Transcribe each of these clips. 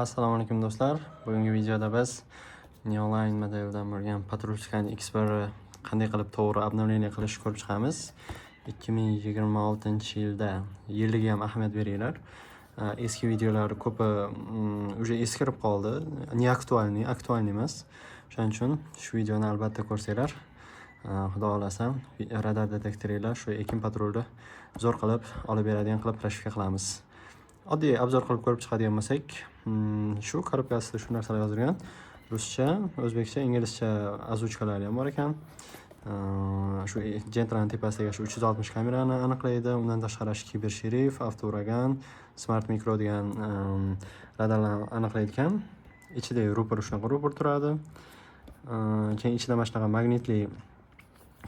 Assalomu alaykum do'stlar. Bugungi videoda biz Neoline modelidan bo'lgan Petrushkan X1 qanday qilib to'g'ri обновление qilish ko'rib chiqamiz. 2026-yilda yilliga ham ahamiyat beringlar. Eski videolar ko'pi уже eskirib qoldi. Aktualniy emas. Shuning uchun shu videoni albatta ko'rsanglar. Xudo xolasa radar detektoringlar shu ekin patrulni zo'r qilib olib beradigan qilib plastifika qilamiz. Oddiy obzor qilib ko'rib chiqadigan bo'lsak, shu korobkasida shu narsalar yozilgan. Ruscha, o'zbekcha, inglizcha ozuchkalari ham bor ekan. Shu Gentraning tepasidagi shu 360 kamerani aniqlaydi. Undan tashqari kiber sherif, avtouragan, smart mikro degan radarlarni aniqlaydi ekan. Ichida rupor shunaqa rupor turadi. Keyin ichida mana shunaqa magnitli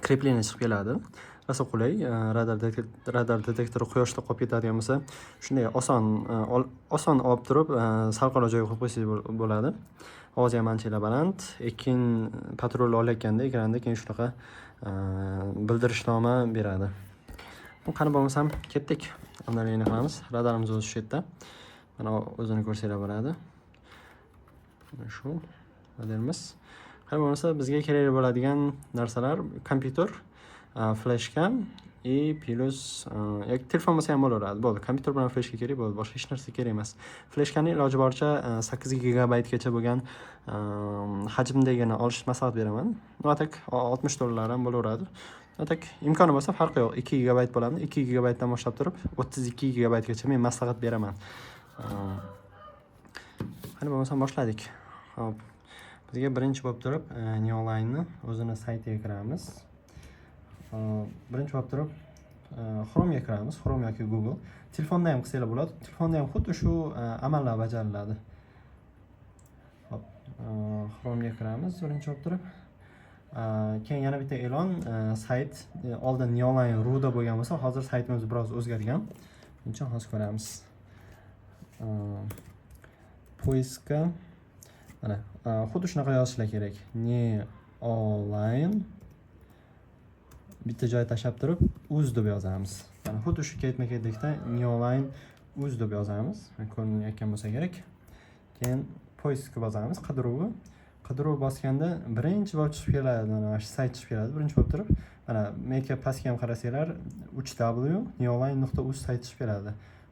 krepleniya chiqib keladi. Rosa qulay, radar detektori quyoshda qolib ketadigan bo'lsa, shunday oson olib turib, salqinroq joyga qo'yib qo'ysangiz bo'ladi. Ovozi ham ancha baland. Ekin patrul olayotganda ekranda keyin shunaqa bildirishnoma beradi. Bu qani bo'lmasam ketdik. Obnovlение qilamiz. Radarimiz o'zi shu yerda. Mana o'zini ko'rsanglar bo'ladi. Shu modelimiz. Qani bo'lmasa bizga kerak bo'ladigan narsalar kompyuter, flashka plus telefon bo'lsa ham bo'laveradi. Bo'ldi. Kompyuter bilan flashka kerak bo'ldi. Boshqa hech narsa kerak emas. Flashkani iloji boricha 8 gigabaytgacha bo'lgan hajmdagini olishni maslahat beraman. Notak $60 ham bo'laveradi. Notak imkoni bo'lsa farqi yo'q. 2 gigabayt bo'ladi. 2 gigabaytdan boshlab turib 32 gigabaytgacha men maslahat beraman. Qani bo'lmasa boshladik. Xo'p. Bizga birinchi bo'lib turib Neoline'ni o'zini saytiga kiramiz. Birinchi bo'lib turib Chrome'ga kiramiz, Chrome yoki Google. Telefonda ham qilsanglar bo'ladi. Telefonda ham xuddi shu amallar bajariladi. Hop, Chrome'ga kiramiz birinchi bo'lib turib. Keyin yana bitta e'lon, sayt oldin Neoline.ru da bo'lgan bo'lsa, hozir saytimiz biroz o'zgargan. Shuning uchun hozir ko'ramiz. Poiska mana xuddi shunaqa yozishlar kerak. Neoline bitta joy tashlab turib uz deb yozamiz. Mana xuddi shu ketma-ketlikda Neoline uz deb yozamiz. Ko'rinayotgan bo'lsa kerak. Keyin poiskga bosamiz, qidiruv bosganda birinchi bo'lib chiqib keladi. Mana shu sayt chiqib keladi. Birinchi bo'lib turib, mana menga pastga ham qarasanglar 3w neoline.uz sayt chiqib keladi.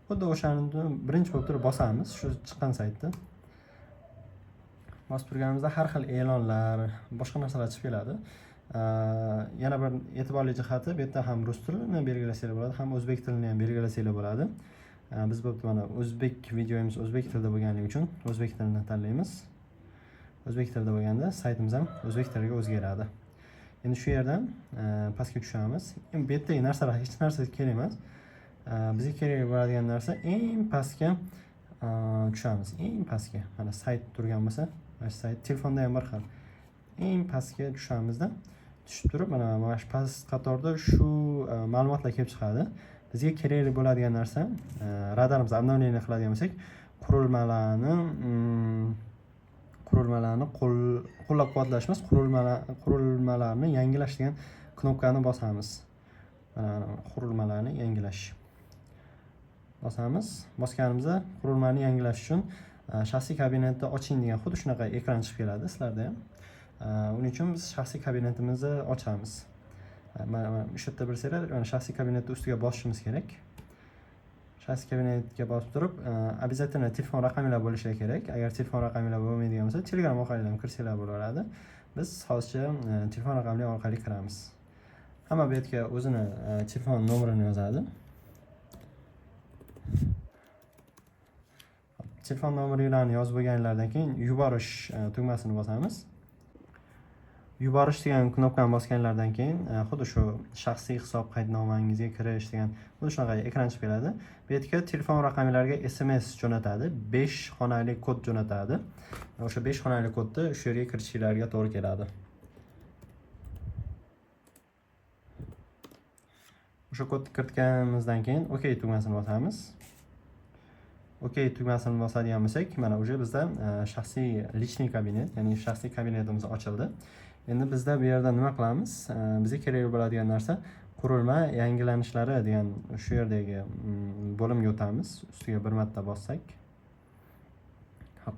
Xuddi o'shani birinchi bo'lib turib bosamiz shu chiqqan saytda. Bosib turganimizda har xil e'lonlar, boshqa narsalar chiqib keladi. Yana bir e'tiborli jihati, bu yerda ham rus tilini belgilasanglar bo'ladi, ham o'zbek tilini ham belgilasanglar bo'ladi. Biz bu mana o'zbek videomiz o'zbek tilida bo'lganligi uchun o'zbek tilini tanlaymiz. O'zbek tilida bo'lganda saytimiz ham o'zbek tiliga o'zgaradi. Endi shu yerdan pastga tushamiz. Bu yerdagi narsalar hech narsa kerak emas. Bizga kerak bo'ladigan narsa eng pastga tushamiz. Eng pastga. Mana sayt turgan bo'lsa, mana sayt telefonda ham bir xil. Eng pastga tushamizda tushib turib, mana shu past qatorda shu ma'lumotlar kelib chiqadi. Bizga kerak bo'ladigan narsa, radarimizni obnovlение qiladigan bo'lsak, qurilmalarni qo'llab-quvvatlash emas, qurilmalarni yangilash degan knopkani bosamiz. Mana qurilmalarni yangilash. Bosamiz. Bosganimizda qurilmani yangilash uchun shaxsiy kabinetni oching degan xuddi shunaqa ekran chiqib keladi sizlarda ham. Uning uchun biz shaxsiy kabinetimizni ochamiz. Mana shu yerda bilsanglar, mana shaxsiy kabinetni ustiga bosishimiz kerak. Shaxsiy kabinetga bosib turib, обязательно telefon raqaminglar bo'lishi kerak. Agar telefon raqaminglar bo'lmaydigan bo'lsa, Telegram orqali ham kirsanglar bo'laveradi. Biz hozircha telefon raqamli orqali kiramiz. Hamma bu yerga o'zini telefon nomerini yozadi. Telefon nomerlarini yozib bo'lganlardan keyin yuborish tugmasini bosamiz. Yuborish degan knopkani bosganlardan keyin xuddi shu shaxsiy hisob qaydnomangizga kirish degan xuddi shunaqa ekran chiqib keladi. Bu yerga telefon raqamlariga SMS jo'natadi, 5 xonali kod jo'natadi. O'sha 5 xonali kodni shu yerga kiritishlarga to'g'ri keladi. O'sha kodni kiritganimizdan keyin OK tugmasini bosamiz. OK tugmasini bosadigan bo'lsak, mana уже bizda shaxsiy lichniy kabinet, ya'ni shaxsiy kabinetimiz ochildi. Endi bizda bu yerda nima qilamiz? Bizga kerak bo'ladigan narsa qurilma yangilanishlari degan shu yerdagi bo'limga o'tamiz. Ustiga bir marta bossak. Hop.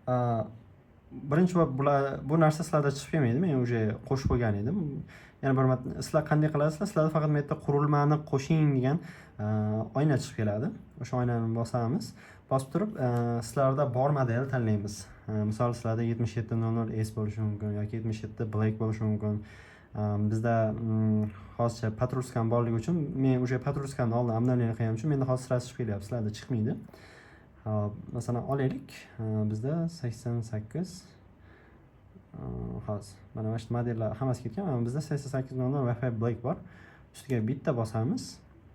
birinchi bor bu narsa sizlarda chiqib kelmaydi. Men уже qo'shib qo'ygan edim. Yana bir marta sizlar qanday qilasizlar? Sizlarda faqat bu yerda qurilmani qo'shing degan oyna chiqib keladi. O'sha oynani bosamiz. Bosib turib, sizlarda bor model tanlaymiz. Misol sizlarda 7700S bo'lishi mumkin yoki 77 Black bo'lishi mumkin. Bizda hozircha Patruskan borligi uchun men уже Patruskanni oldin обновление qilganim uchun menda hozir sirasi chiqib kelyapti. Sizlarda chiqmaydi. Masalan olaylik, bizda 88 hozir mana shu modellar hammasi ketgan. Mana bizda 8800 Wi-Fi Black bor. Ustiga bitta bosamiz.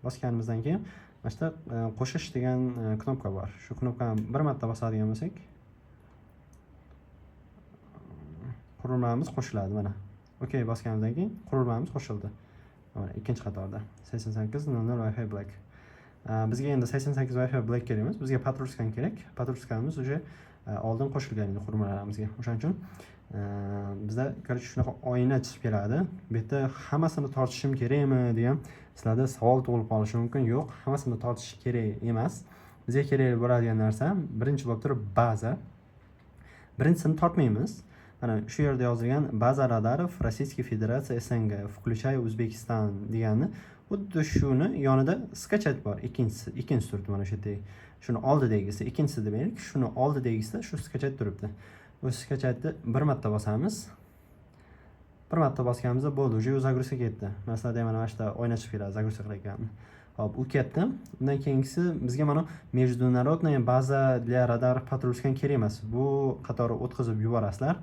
Bosganimizdan keyin mana shu qo'shish degan knopka bor. Shu knopkani bir marta bosadigan bo'lsak, qurilmamiz qo'shiladi mana. Okay bosganimizdan keyin qurilmamiz qo'shildi. Mana ikkinchi qatorda 8800 Wi-Fi Black. Bizga endi 88 Wi-Fi Black kerak emas, bizga Patruskan kerak. Patruskanimiz уже oldin qo'shilgan edi qurilmalarimizga. O'shaning uchun bizda короче shunaqa oyna chiqib keladi. Bu yerda hammasini tortishim kerakmi degan sizlarda savol tug'ilib qolishi mumkin. Yo'q, hammasini tortish kerak emas. Bizga kerak bo'ladigan narsa birinchi bo'lib turib baza. Birinchisini tortmaymiz. Mana shu yerda yozilgan baza radarov Российской Federaции СНГ, включая O'zbekiston degani xuddi shuni yonida skachat bor. Ikkinchi turibdi mana shu yerda. Shuni oldidagisi, ikkinchisi demaylik, shuni oldidagisida shu skachat turibdi. Bu skachatni bir marta bosamiz. Bir marta bosganimizda bo'ldi, уже загрузка ketdi. Masalan, mana shu yerda oyna chiqib keladi, загрузка qilayotgan. Hop, u ketdi. Undan keyingisi bizga mana международная база для радаров Patruskan kerak emas. Bu qatori o'tkazib yuborasizlar.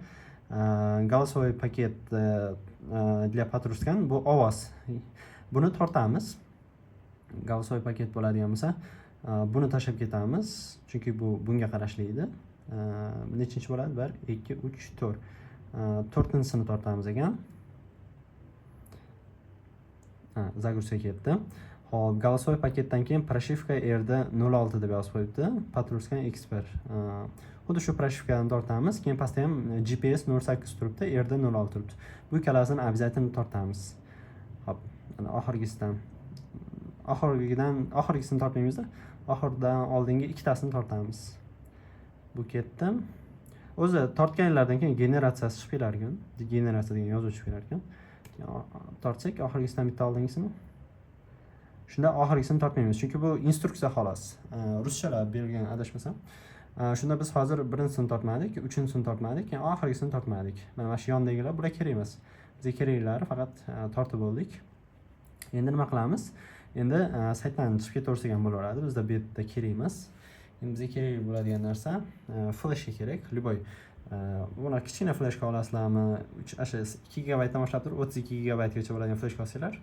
Голосовой paket для Patruskan bu ovoz. Buni tortamiz. Голосовой paket bo'ladigan bo'lsa, buni tashlab ketamiz, chunki bu bunga qarashli edi. Nechinchi bo'ladi? 1 2 3 4. To'rtinchisini tortamiz ekan. Загрузка ketdi. Hop, голосовой paketdan keyin pрошивка erda 06 deb yozib qo'yibdi. Patruskan Expert. Xuddi shu pрошивкani tortamiz. Keyin pastda ham GPS 08 turibdi, erda 06 turibdi. Bu ikkalasini обязательно tortamiz. Hop, mana oxirgisini tortmaymiz-da. Oxirdan oldingi ikkitasini tortamiz. Bu ketdi. O'zi tortganlardan keyin generatsiyasi chiqib kelar ekan. Generatsiya degan yozuv chiqib kelar ekan. Tortsak oxirgisidan bitta oldingisini. Shunda oxirgisini tortmaymiz, chunki bu instruksiya xolos. Ruschalar berilgan adashmasam. Shunda biz hozir birinchisini tortmadik, uchinchisini tortmadik, keyin oxirgisini tortmadik. Mana shu yondagilar bular kerak emas. Bizga keraklari faqat tortib oldik. Endi nima qilamiz? Endi saytdan chiqib ketaversak ham bo'laveradi. Bizda bu yerda kerak emas. Endi bizga kerak bo'ladigan narsa flashka kerak. Любой buni kichkina flashka olasizlarmi? 2 GB dan boshlab turib 32 GB gacha bo'ladigan flashka olsanglar,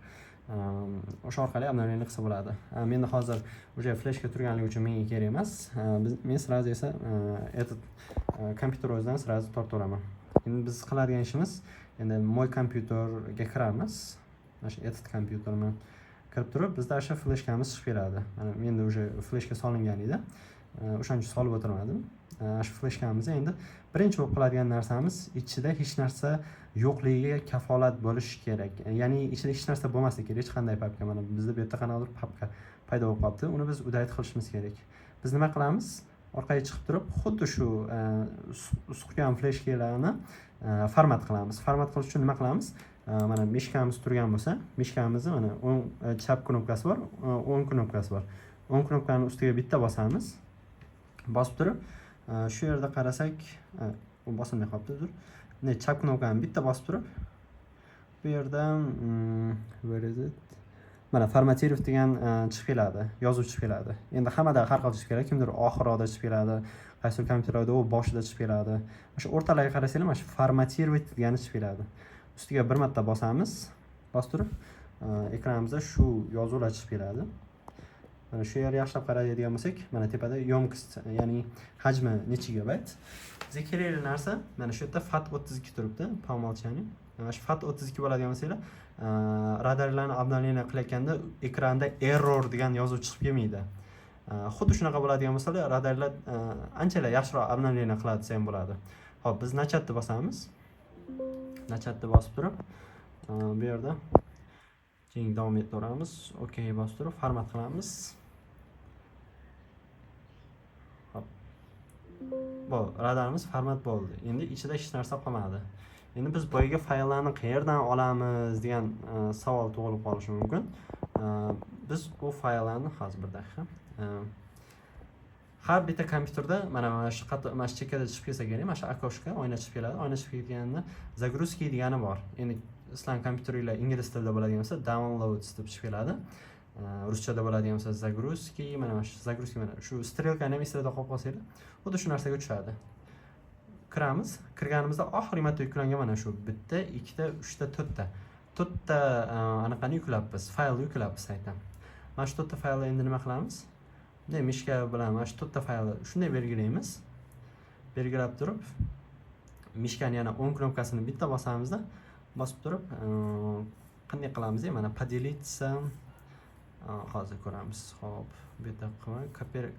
o'sha orqali обновление qilsa bo'ladi. Menda hozir уже flashka turganligi uchun menga kerak emas. Men sразу esa этот kompyuter o'zidan sразу tortaveraman. Endi biz qiladigan ishimiz, endi moy kompyuterga kiramiz. Mana shu этот kompyuterni kirib turib, bizda o'sha flashkamiz chiqib keladi. Mana menda уже flashka solingan edi. O'shaning uchun solib o'tirmadim. Shu flashkamizni endi birinchi bo'lib qiladigan narsamiz ichida hech narsa yo'qligiga kafolat bo'lishi kerak. Ya'ni ichida hech narsa bo'lmasligi kerak, hech qanday papka. Mana bizda bu yerda qanaqadir papka paydo bo'lib qolibdi. Uni biz udayt qilishimiz kerak. Biz nima qilamiz? Orqaga chiqib turib, xuddi shu suqgan flashkalarni format qilamiz. Format qilish uchun nima qilamiz? Mana mishkamiz turgan bo'lsa, mishkamizni mana o'ng chap knopkasi bor, o'ng knopkasi bor. O'ng knopkani ustiga bitta bosamiz. Bosib turib, shu yerda qarasak, u bosilmay qolibdi. Chap knopkani bitta bosib turib, bu yerda where is it? Mana formatировать degan chiqib keladi, yozuv chiqib keladi. Endi hammada har xil chiqib keladi. Kimdir oxirida chiqib keladi, qaysi kompyuterda u boshida chiqib keladi. O'sha o'rtalarga qarasanglar, mana shu formatировать degani chiqib keladi. Ustiga bir marta bosamiz, bosib turib, ekranimizda shu yozuvlar chiqib keladi. Mana shu yerga yaxshilab qaraydigan bo'lsak, mana tepada yomkist, ya'ni hajmi necha gigabayt. Bizga kerakli narsa mana shu yerda FAT32 turibdi, по умолчанию. Mana shu FAT32 bo'ladigan bo'lsa, radarlarni обновление qilayotganda ekranda error degan yozuv chiqib kelmaydi. Xuddi shunaqa bo'ladigan bo'lsa, radarlar anchalar yaxshiroq обновление qiladi desa ham bo'ladi. Xo'p, biz nachatni bosamiz. Nachatni bosib turib, bu yerda keyin davom etaveramiz. Okay bosib turib, format qilamiz. Hop. Bu radarimiz format bo'ldi. Endi ichida hech narsa qolmadi. Endi biz boyagi fayllarni qayerdan olamiz degan savol tug'ilib qolishi mumkin. Biz bu fayllarni hozir bir daqiqa. Har bitta kompyuterda mana shu chekkada chiqib kelsa kerak, mana shu окошко oyna chiqib keladi. Oyna chiqib kelganda загрузки degani bor. Endi sizlar kompyuteringlar ingliz tilida bo'ladigan bo'lsa, downloads deb chiqib keladi. Ruschada bo'ladigan bo'lsa загрузки, mana shu загрузки mana shu strelkani ham esida qolib qolsanglar, xuddi shu narsaga tushadi. Kiramiz. Kirganimizda oxirgi marta yuklangan mana shu bitta, ikkita, uchta, to'rtta anaqani yuklabmiz, fayl yuklabmiz saytdan. Mana shu to'rtta faylni endi nima qilamiz? Bunday mishka bilan mana shu to'rtta faylni shunday belgilaymiz. Belgilab turib, mishkani yana 10 knopkasini bitta bosamizda, bosib turib, qanday qilamiz? Mana поделиться hozir ko'ramiz. Xo'p, bu yerda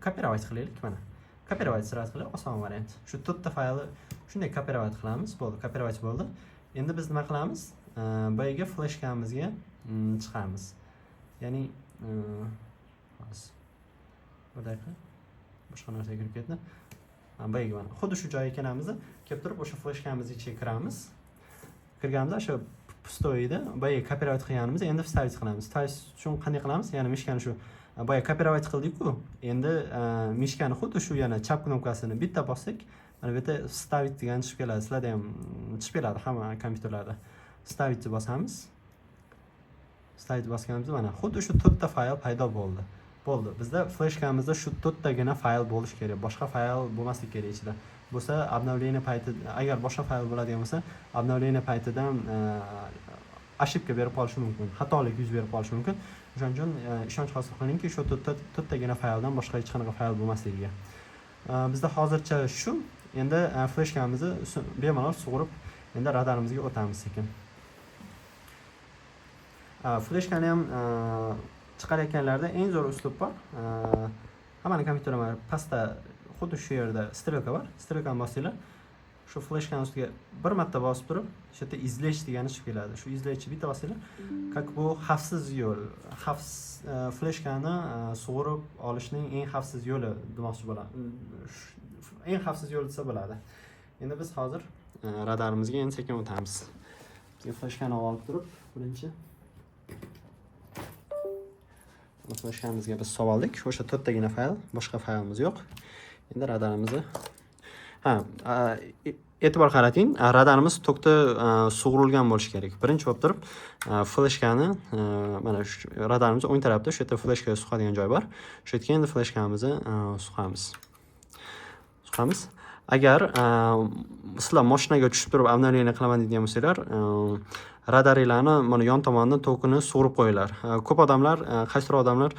copyright qilaylik mana. Copyright sirasi qilib oson variant. Shu to'rtta faylni shunday copyright qilamiz. Bo'ldi, copyright bo'ldi. Endi biz nima qilamiz? Boyaga flashkamizga chiqamiz. Ya'ni hozir bir daqiqa boshqa narsaga kirib ketdi. Boyaga mana xuddi shu joyga kelamiz, kelib turib o'sha flashkamizga ichiga kiramiz. Kirganimizda o'sha pustoyda boyaga copyright qilganimiz endi вставить qilamiz. Вставить uchun qanday qilamiz? Ya'ni mishkani shu boya copyright qildik-ku. Endi mishkani xuddi shu yana chap knopkasini bitta bossak, mana bu yerda вставить degan chiqib keladi. Sizlarda ham chiqib keladi hamma kompyuterlarda. Вставить deb bosamiz. Вставить bosganimizda mana xuddi shu to'rtta fayl paydo bo'ldi. Bo'ldi. Bizda flashkamizda shu to'rttagina fayl bo'lish kerak. Boshqa fayl bo'lmasligi kerak ichida. Bo'lsa, обновление paytida agar boshqa fayl bo'ladigan bo'lsa, обновление paytidan ошибка berib qolishi mumkin. Xatolik yuz berib qolishi mumkin. O'shaning uchun ishonch hosil qilingki, shu to'rttagina fayldan boshqa hech qanaqa fayl bo'lmasligiga. Bizda hozircha shu. Endi flashkamizni bemalol sug'urib, endi radarimizga o'tamiz sekin. Flashkani ham chiqarayotganlarda eng zo'r uslub bor. Hammaning kompyuterida pastda xuddi shu yerda strelka bor. Strelkani bosinglar. Shu flashkani ustiga bir marta bosib turib, shu yerda izlash degani chiqib keladi. Shu izlashni bitta bosinglar. Как bu xavfsiz yo'l. Flashkani sug'urib olishning eng xavfsiz yo'li demoqchi bo'laman. Eng xavfsiz yo'l desa bo'ladi. Endi biz hozir radarimizga endi sekin o'tamiz. Bizga flashkani olib turib, birinchi flashkamizga biz soldik. O'sha to'rttagina fayl, boshqa faylimiz yo'q. Endi radarimizni e'tibor qarating, radarimiz to'kda sug'urilgan bo'lishi kerak. Birinchi bo'lib turib, flashkani mana shu radarimiz o'ng tarafda shu yerda flashkaga suqadigan joy bor. Shu yerga endi flashkamizni suqamiz. Agar sizlar mashinaga tushib turib обновление qilaman degan bo'lsanglar, radaringlarni mana yon tomondan tokini sug'urib qo'yinglar. Ko'p odamlar, qaysidir odamlar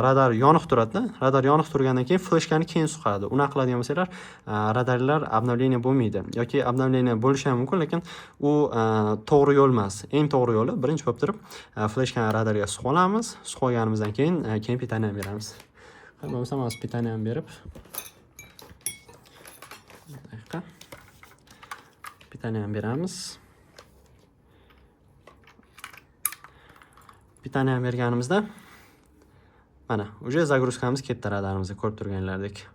radar yoniq turadi. Radar yoniq turgandan keyin flashkani keyin suqadi. Unaqa qiladigan bo'lsanglar, radarlar обновление bo'lmaydi yoki обновление bo'lishi ham mumkin, lekin u to'g'ri yo'l emas. Eng to'g'ri yo'li birinchi bo'lib turib, flashkani radarga suqib olamiz. Suqib olganimizdan keyin pitani ham beramiz. Bo'lmasa mana pitani ham berib pitani ham beramiz. Pitani ham berganimizda mana уже загрузкamiz ketdi radarimizga ko'rib turganlardek.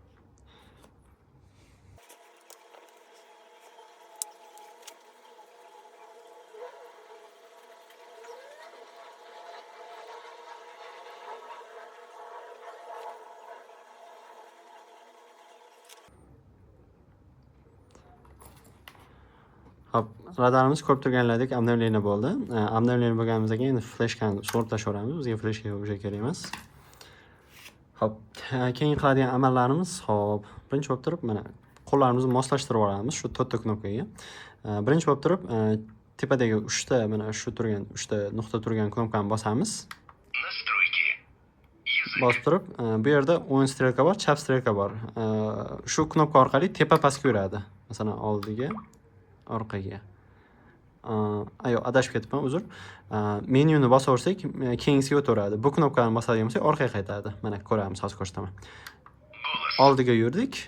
Hop, radarimiz ko'rib turganlardek обновление bo'ldi. Обновление bo'lganimizdan keyin flashkani sug'urib tashlayveramiz. Bizga flashka o'sha kerak emas. Hop, keyin qiladigan amallarimiz, hop, birinchi bo'lib turib, mana qo'llarimizni moslashtirib olamiz shu to'rtta knopkaga. Birinchi bo'lib turib, tepadagi 3 ta mana shu turgan 3 ta nuqta turgan knopkani bosamiz. Bosib turib, bu yerda o'ng strelka bor, chap strelka bor. Shu knopka orqali tepa pastga yuradi. Masalan, oldiga, orqaga. Adashib ketibman, uzr. Menyuni bosaversak, keyingisiga o'taveradi. Bu knopkani bosadigan bo'lsak, orqaga qaytadi. Mana ko'ramiz, hozir ko'rsataman. Oldiga yurdik,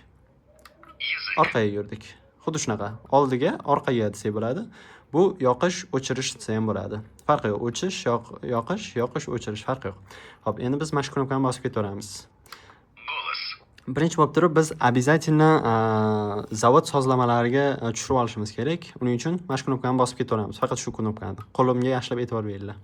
orqaga yurdik. Xuddi shunaqa. Oldiga, orqaga desak bo'ladi. Bu yoqish, o'chirish desa ham bo'ladi. Farqi yo'q. O'chish, yoqish, o'chirish farqi yo'q. Hop, endi biz mana shu knopkani bosib ketaveramiz. Birinchi bo'lib turib biz обязательно zavod sozlamalariga tushirib olishimiz kerak. Uning uchun mana shu knopkani bosib ketaveramiz. Faqat shu knopkani. Qo'limga yaxshilab e'tibor beringlar.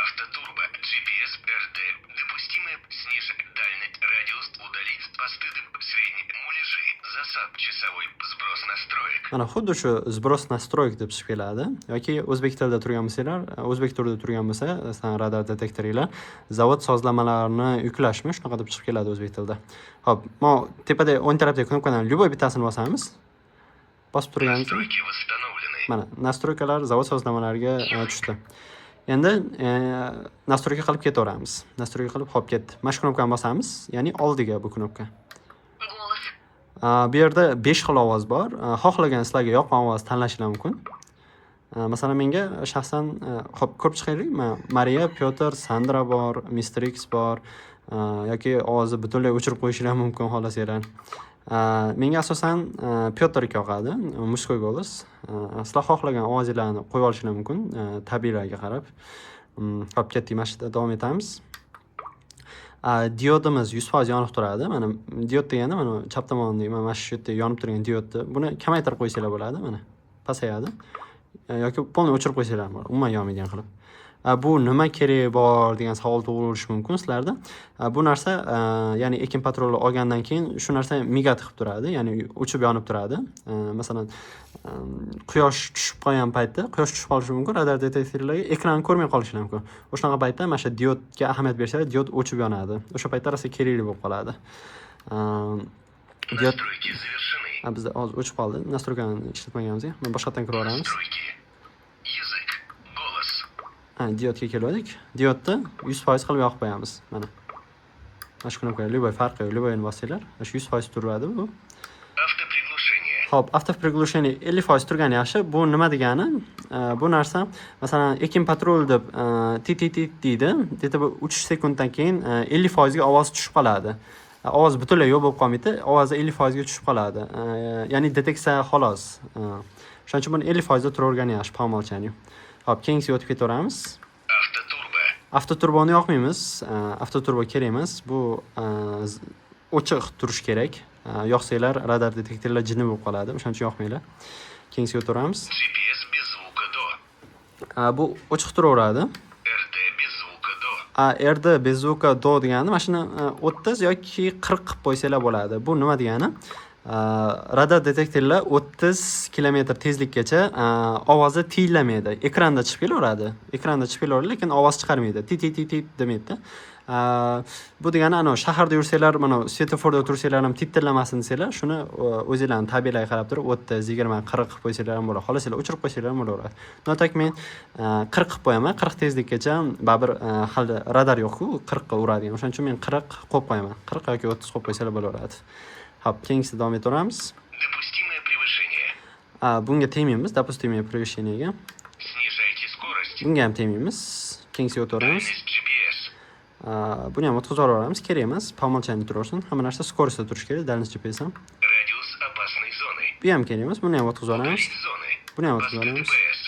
Автотурбо, GPS, РД, допустимое снижать дальность, радиус, удалить посты, средние муляжи, засад, часовой, сброс настроек. Mana xuddi shu сброс настроек deb chiqib keladi. Yoki o'zbek tilida turgan bo'lsanglar, o'zbek tilida turgan bo'lsa, sizlar radar detektoringlar zavod sozlamalarini yuklashmi, shunaqa deb chiqib keladi o'zbek tilida. Xo'p, mana tepada o'ng tarafdagi knopkadan любой bittasini bosamiz. Bosib turganimizda Настройки восстановлены. mana nastroykalar zavod sozlamalariga tushdi. Endi nastroyka qilib ketaveramiz. Nastroyka qilib hop ketdi. Mana shu knopkani bosamiz, ya'ni oldiga bu knopka. Голос. Bu yerda 5 xil ovoz bor. Xohlagan sizlarga yoqqan ovoz tanlashinglar mumkin. Masalan, menga shaxsan hop ko'rib chiqaylik. Mariya, Pyotr, Sandra bor, Mr. X bor, yoki ovozni butunlay o'chirib qo'yishinglar mumkin xohlasanglar. Menga asosan Pyotr yoqadi, muskoy golos. Sizlar xohlagan ovozlarni qo'yib olishinglar mumkin, tabiiylarga qarab. Hop ketdik, mana shu yerda davom etamiz. Diodimiz 100% yonib turadi. Mana diod degani mana chap tomondagi mana shu yerda yonib turgan diodni. Buni kamaytirib qo'ysanglar bo'ladi, mana pasayadi. Yoki polni o'chirib qo'ysanglar bo'ladi, umuman yonmaydigan qilib. Bu nima kerak bor degan savol tug'ilishi mumkin sizlarda. Bu narsa, ya'ni ekin patroli olgandan keyin shu narsa migat qilib turadi, ya'ni o'chib yonib turadi. Masalan, quyosh tushib qolgan paytda, quyosh tushib qolishi mumkin, radar detektorlarga ekranni ko'rmay qolishlari mumkin. O'shanaqa paytda mana shu diodga ahamiyat bersanglar, diod o'chib yonadi. O'sha paytda rosa kerakli bo'lib qoladi. Diod Настройки завершены. bizda hozir o'chib qoldi. Nastroykani ishlatmaganimizga. Men boshqatdan kiraveramiz. Настройки. Язык. Голос. Diodga keldik. Diodni 100% qilib yoqib qo'yamiz. Mana. Mana shu knopka любой farqi yo'q, любойni bossanglar, shu 100% turadi bu. Автоприглушение. Hop, автоприглушение 50% turgani yaxshi. Bu nima degani? Bu narsa, masalan, ekin patrol deb tit deydi. Dedi bu 3 sekunddan keyin 50% ga ovoz tushib qoladi. Ovoz butunlay yo'q bo'lib qolmaydi, ovozi 50% ga tushib qoladi. Ya'ni deteksiya xolos. Shuning uchun buni 50% da turavergani yaxshi, по умолчанию. Hop, keyingiga o'tib ketaveramiz. Автотурбо. Avtoturboni yoqmaymiz. Avtoturbo kerak emas. Bu ochiq turish kerak. Yoqsanglar radar detektorlar jinni bo'lib qoladi. O'shaning uchun yoqmanglar. Keyingiga o'taveramiz. GPS без звука до. Bu ochiq turaveradi. РД без звука до. RD без звука do degani mana shuni 30 yoki 40 qilib qo'ysanglar bo'ladi. Bu nima degani? Radar detektorlar 30 kilometr tezlikgacha ovozni tiyinlamaydi. Ekranda chiqib kelaveradi. Ekranda chiqib kelaveradi, lekin ovoz chiqarmaydi. Tit demaydi. Bu degani ana shaharda yursanglar, mana svetoforda tursanglar ham titillamasin desanglar, shuni o'zingizlarning tabiiylarga qarab turib 30, 20, 40 qilib qo'ysanglar ham bo'ladi. Xohlasanglar o'chirib qo'ysanglar ham bo'laveradi. Notak men 40 qilib qo'yaman. 40 tezlikgacha baribir hali radar yo'q-ku, 40 ga uradigan. O'shaning uchun men 40 qo'yib qo'yaman. 40 yoki 30 qo'yib qo'ysanglar bo'laveradi. Hop, keyingisida davom etaveramiz. Допустимое превышение. Bunga tegmaymiz, допустимое превышениеga. Снижайте скорость. Bunga ham tegmaymiz. Keyingisga o'taveramiz. Дальность GPS. Buni ham o'tkazib yuboramiz, kerak emas. Po умолчанию turaversin. Hamma narsa скоростda turish kerak, дальность GPS ham. Радиус опасной зоны. Bu ham kerak emas. Buni ham o'tkazib yuboramiz. Удалить зоны. Buni ham Посты o'tkazib yuboramiz. ДПС.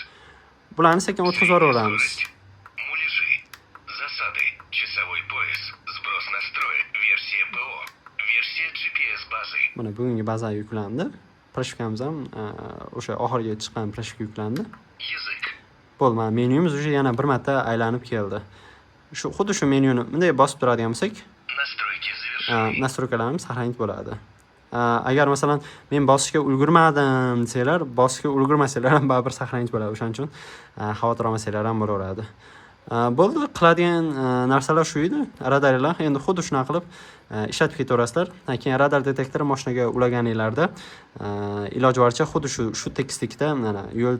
Bularni sekin o'tkazib yuboramiz. Муляжи. Засады. Часовой пояс. Сброс настроек. Версия ПО. Версия GPS базы. Mana bugungi baza yuklandi. Proshkamiz ham o'sha oxirgi chiqqan proshka yuklandi. Язык. Bo'ldi, mana menyumiz уже yana bir marta aylanib keldi. Xuddi shu menyuni bunday bosib turadigan bo'lsak, Настройки завершены. nastroykalarimiz saqlanib bo'ladi. Agar masalan men bosishga ulgurmadim desanglar, bosishga ulgurmasanglar ham baribir saqlanib bo'ladi. O'shaning uchun xavotir olmasanglar ham bo'laveradi. Bo'ldi, qiladigan narsalar shu edi. Radarlar endi xuddi shunaqa qilib ishlatib ketaverasizlar. Keyin radar detektori mashinaga ulaganinglarda iloji boricha xuddi shu tekislikda, mana yo'l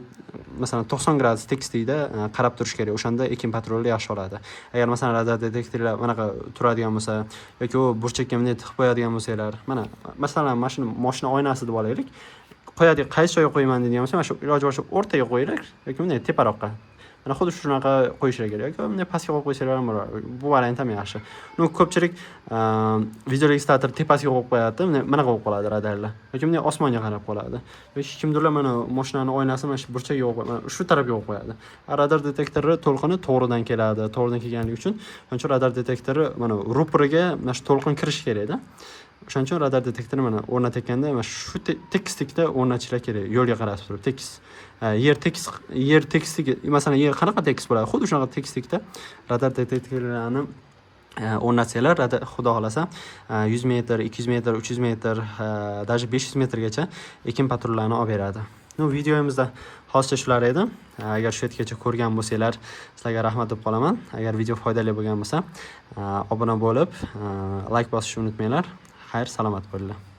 masalan 90 gradus tekislikda qarab turish kerak. O'shanda ekin patroli yaxshi oladi. Agar masalan radar detektorlar bunaqa turadigan bo'lsa yoki u burchakka bunday tiqib qo'yadigan bo'lsanglar, mana masalan mashina oynasi deb olaylik. Qaysi joyga qo'yaman deydigan bo'lsa, mana shu iloji boricha o'rtaga qo'yinglar yoki bunday teparoqqa. mana xuddi shunaqa qo'yishlar kerak yoki bunday pastga qo'yib qo'ysanglar ham bo'ladi. Bu variant ham yaxshi. Ko'pchilik video registrator tepasiga qo'yib qo'yadi, mana qo'yib qoladi radarlar yoki bunday osmonga qarab qoladi yoki kimdirlar mana mashinani oynasini mana shu burchaga qo'yib qo'yadi, shu tarafga qo'yib qo'yadi. Radar detektori to'lqini to'g'ridan keladi, to'g'ridan kelganligi uchun shuning uchun radar detektori mana ruporiga mana shu to'lqin kirishi kerak-da. O'shaning uchun radar detektori mana o'rnatayotganda mana shu tekislikda o'rnatishlar kerak, yo'lga qarab turib, tekis. Yer tekisligi, masalan, yer qanaqa tekis bo'ladi? Xuddi shunaqa tekislikda radar detektorlarini o'rnatsanglar, xudo xolasa 100 metr, 200 metr, 300 metr, даже 500 metrgacha ekin patrullarini olib beradi. Videomizda hozircha shular edi. Agar shu yergacha ko'rgan bo'lsanglar, sizlarga rahmat deb qolaman. Agar video foydali bo'lgan bo'lsa, obuna bo'lib, like bosishni unutmanglar. Xayr, salomat bo'linglar.